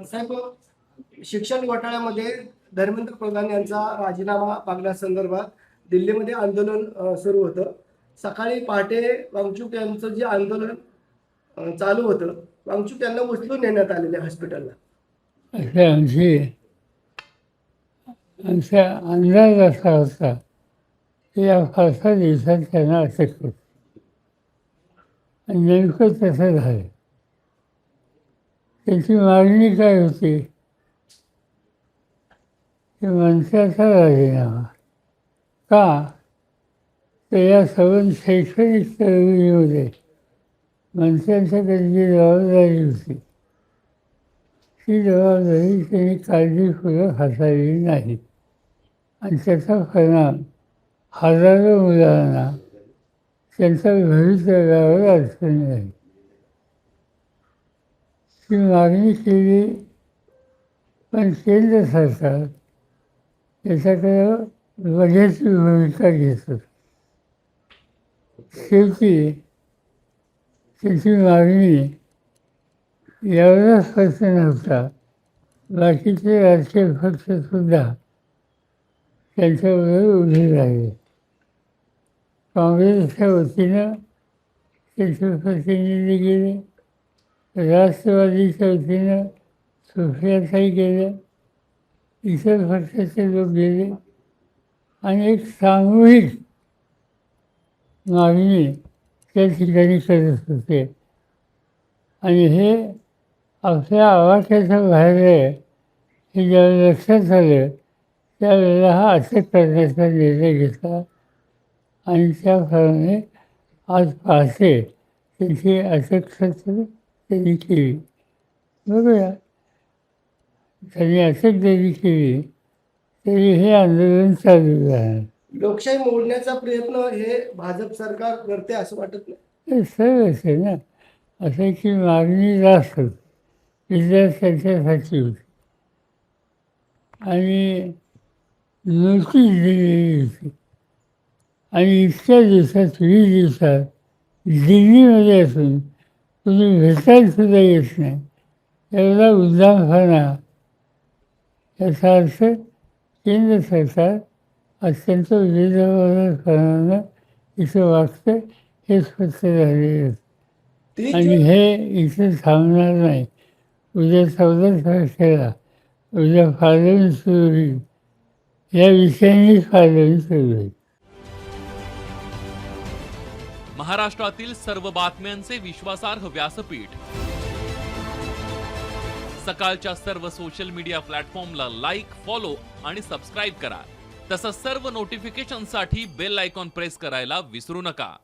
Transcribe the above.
साहेब, शिक्षण घोटाळ्यामध्ये धर्मेंद्र प्रधान यांचा राजीनामा मागण्यासंदर्भात दिल्लीमध्ये आंदोलन सुरू होतं. सकाळी पहाटे वांगचुक यांचं जे आंदोलन चालू होतं, वांगचुक यांना उचलून नेण्यात आलेले हॉस्पिटलला. असे आमचा अंदाज असा होता की या फारसा दिवसात त्यांना अटक होती आणि नेमकं तसं झालं. त्याची मागणी काय होती की मनसेचा राजीनामा. का तर या सर्व शैक्षणिक चळवळीमध्ये मनसेच्या त्यांची जबाबदारी होती. ती जबाबदारी त्यांनी काळजीपूर्वक हाताळली नाही आणि त्याचा परिणाम हजारो मुलांना त्यांच्या भवितव्यावर अडचणी आली. ती मागणी केली, पण केंद्र सरकार त्याच्याकडे बघ्याची भूमिका घेत होतं. शेवटी त्याची मागणी एवढाच फक्त नव्हता, बाकीचे राजकीय पक्षसुद्धा त्यांच्याबरोबर उभे राहिले. काँग्रेसच्या वतीनं त्याचे प्रतिनिधी गेले, राष्ट्रवादीच्या वतीनं सुप्रियाताई गेले, इतर पक्षाचे लोक गेले आणि एक सामूहिक मागणी त्या ठिकाणी करत होते. आणि हे आपल्या आवाक्याच्या बाहेर आहे हे ज्यावेळेला लक्षात आलं त्यावेळेला हा अटक करण्याचा निर्णय घेतला आणि त्याप्रमाणे आज पहाटे त्यांची अटक त्यांनी केली. बघूया, त्यांनी अटक जरी केली तरी हे आंदोलन चालू राहणार. लोकशाही मोडण्याचा प्रयत्न हे भाजप सरकार करते असं वाटत नाही? हे सर्वच आहे ना. असं की मागणी जास्त होती, विद्यार्थ्यांच्यासाठी होती आणि नोटीस दिलेली होती. आणि इतक्या दिवसात 20 दिवसात दिल्लीमध्ये असून तुम्ही भेटायला सुद्धा येत नाही, एवढा उद्दामपणा. याचा अर्थ केंद्र सरकार अत्यंत बेजबाबदारपणानं इथं वागतं हे स्पष्ट झालेलं. आणि हे इथे थांबणार नाही. उद्या 14 तारखेला उद्या पार्लमेंट सुरू होईल, या विषयाने पार्लमेंट सुरू होईल. महाराष्ट्रातील सर्व बातम्यांचे विश्वासार्ह व्यासपीठ. सकाळच्या सर्व सोशल मीडिया प्लॅटफॉर्मला लाईक, फॉलो आणि सबस्क्राईब करा. तसंच सर्व नोटिफिकेशनसाठी बेल आयकॉन प्रेस करायला विसरू नका.